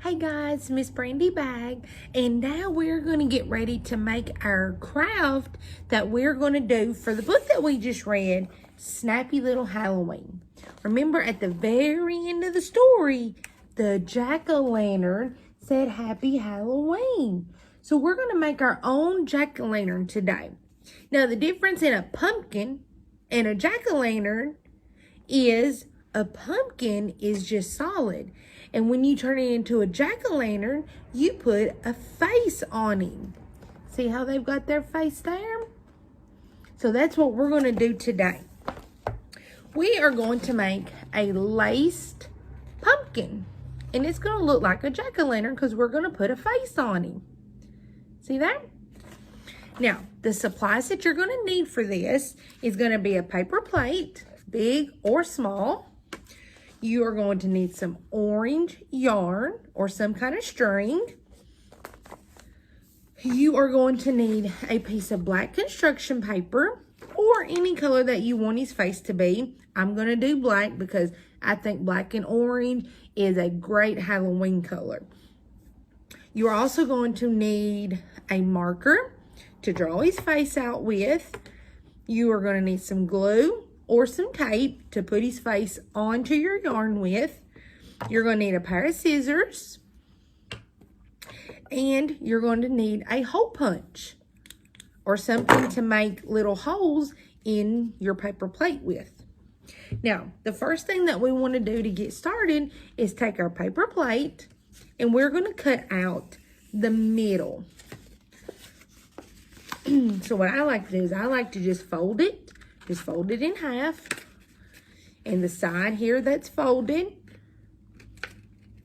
Hey guys, Miss Brandi Bag, and now we're going to get ready to make our craft that we're going to do for the book that we just read, Snappy Little Halloween. Remember at the very end of the story, the jack-o'-lantern said Happy Halloween. So we're going to make our own jack-o'-lantern today. Now the difference in a pumpkin and a jack-o'-lantern is a pumpkin is just solid. And when you turn it into a jack-o'-lantern, you put a face on him. See how they've got their face there? So that's what we're going to do today. We are going to make a laced pumpkin. And it's going to look like a jack-o'-lantern because we're going to put a face on him. See that? Now, the supplies that you're going to need for this is going to be a paper plate, big or small. You are going to need some orange yarn or some kind of string. You are going to need a piece of black construction paper or any color that you want his face to be. I'm going to do black because I think black and orange is a great Halloween color. You are also going to need a marker to draw his face out with. You are going to need some glue or some tape to put his face onto your yarn with. You're going to need a pair of scissors. And you're going to need a hole punch or something to make little holes in your paper plate with. Now, the first thing that we want to do to get started is take our paper plate and we're going to cut out the middle. So what I like to do is I like to just fold it in half. And the side here that's folded,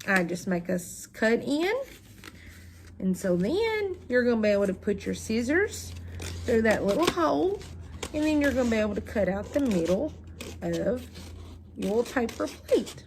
I just make a cut in. And so then you're going to be able to put your scissors through that little hole. And then you're going to be able to cut out the middle of your paper plate.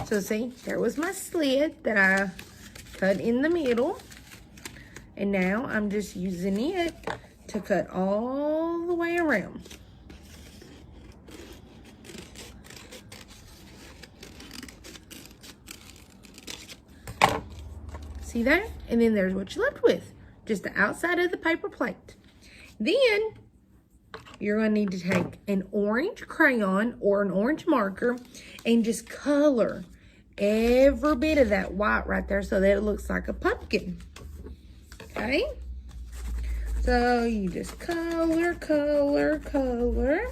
So see, there was my slit that I cut in the middle. And now I'm just using it to cut all the way around. See that? And then there's what you're left with. Just the outside of the paper plate. Then you're going to need to take an orange crayon or an orange marker and just color every bit of that white right there so that it looks like a pumpkin. Okay? So you just color, color, color.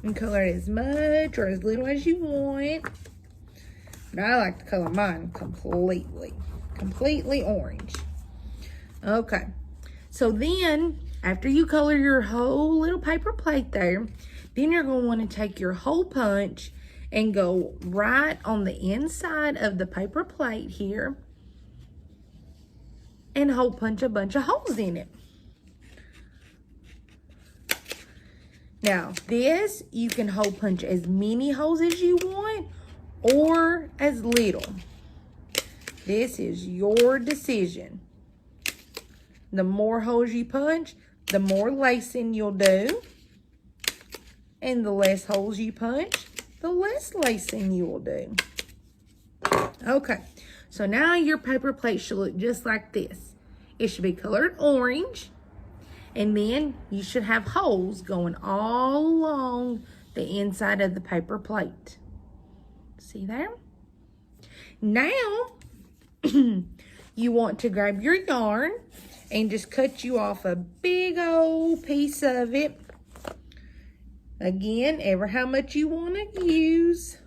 And color it as much or as little as you want. But I like to color mine completely orange. Okay, so then after you color your whole little paper plate there, then you're going to want to take your hole punch and go right on the inside of the paper plate here and hole punch a bunch of holes in it. Now, this, you can hole punch as many holes as you want or as little. This is your decision. The more holes you punch, the more lacing you'll do. And the less holes you punch, the less lacing you will do. Okay, so now your paper plate should look just like this. It should be colored orange. And then you should have holes going all along the inside of the paper plate. See there? Now, you want to grab your yarn and just cut you off a big old piece of it. Again, ever how much you want to use.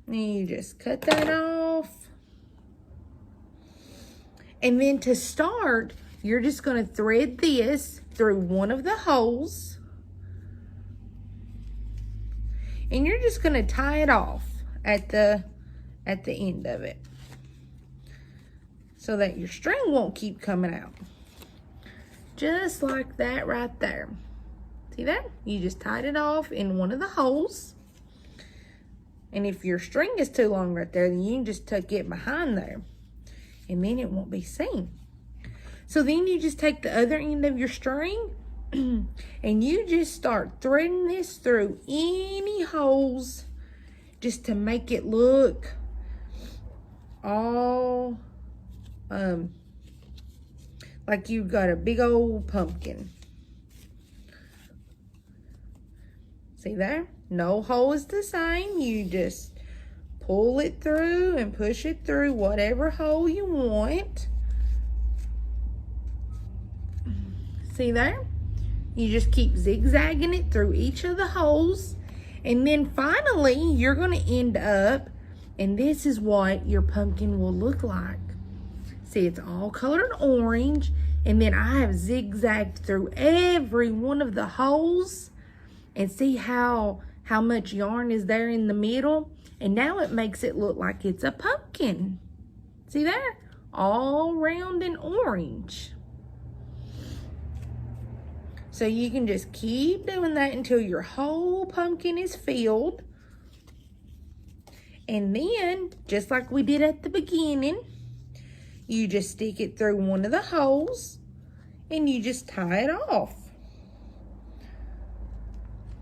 And you just cut that off. And then to start, you're just going to thread this through one of the holes. And you're just going to tie it off at the end of it, so that your string won't keep coming out. Just like that right there. See that? You just tied it off in one of the holes. And if your string is too long right there, then you can just tuck it behind there. And then it won't be seen. So then you just take the other end of your string and you just start threading this through any holes just to make it look all like you've got a big old pumpkin. See there? No hole is the same. You just pull it through and push it through whatever hole you want. See there? You just keep zigzagging it through each of the holes. And then finally, you're going to end up, and this is what your pumpkin will look like. See, it's all colored orange. And then I have zigzagged through every one of the holes. And see how much yarn is there in the middle? And now it makes it look like it's a pumpkin. See there? All round and orange. So you can just keep doing that until your whole pumpkin is filled. And then, just like we did at the beginning, you just stick it through one of the holes and you just tie it off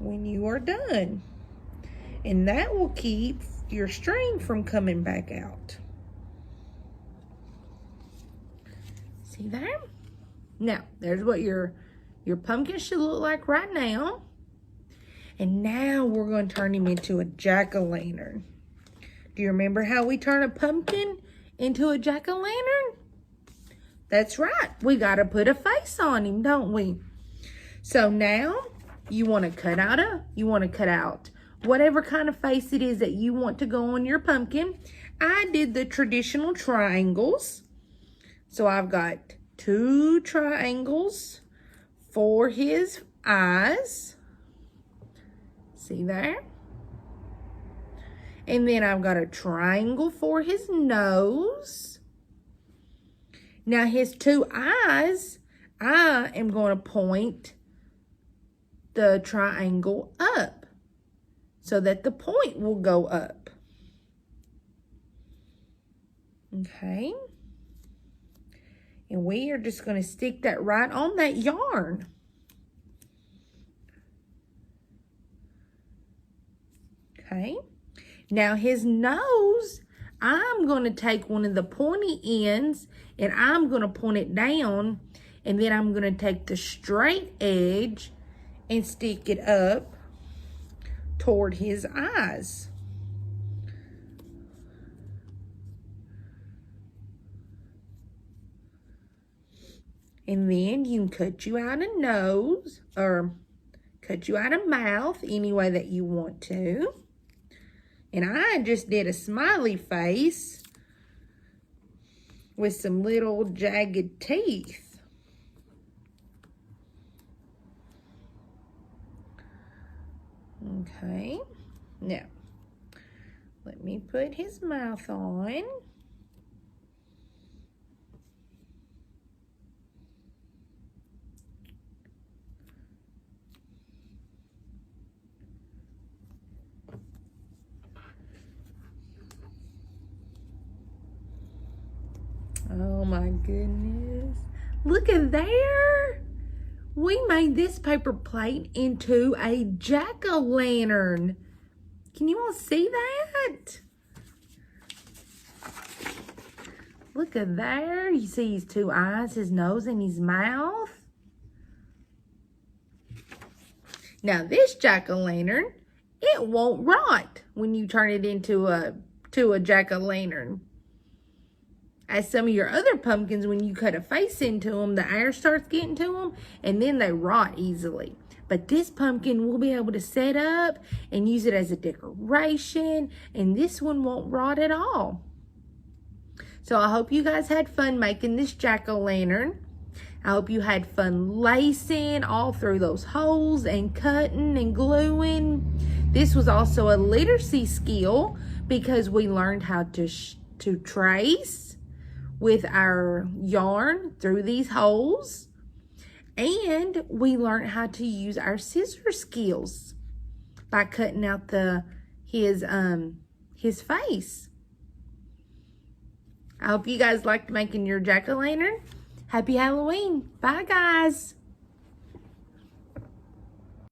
when you are done. And that will keep your string from coming back out. See there? Now, there's what your pumpkin should look like right now. And now we're going to turn him into a jack-o'-lantern. Do you remember how we turn a pumpkin into a jack-o'-lantern? That's right. We got to put a face on him, don't we? So now you want to cut out whatever kind of face it is that you want to go on your pumpkin. I did the traditional triangles. So I've got 2 triangles for his eyes. See there? And then I've got a triangle for his nose. Now his 2 eyes, I am going to point the triangle up so that the point will go up. Okay. And we are just going to stick that right on that yarn. Okay. Now his nose, I'm going to take one of the pointy ends and I'm going to point it down, and then I'm going to take the straight edge and stick it up toward his eyes. And then you can cut you out a nose or cut you out a mouth any way that you want to. And I just did a smiley face with some little jagged teeth. Okay, now let me put his mouth on. Oh my goodness. Look at there. We made this paper plate into a jack-o'-lantern. Can you all see that? Look at there. You see his 2 eyes, his nose, and his mouth. Now this jack-o'-lantern, it won't rot when you turn it into a jack-o'-lantern. As some of your other pumpkins, when you cut a face into them, the air starts getting to them, and then they rot easily. But this pumpkin will be able to set up and use it as a decoration, and this one won't rot at all. So I hope you guys had fun making this jack-o'-lantern. I hope you had fun lacing all through those holes and cutting and gluing. This was also a literacy skill because we learned how to trace with our yarn through these holes. And we learned how to use our scissor skills by cutting out his face. I hope you guys liked making your jack-o'-lantern. Happy Halloween. Bye, guys.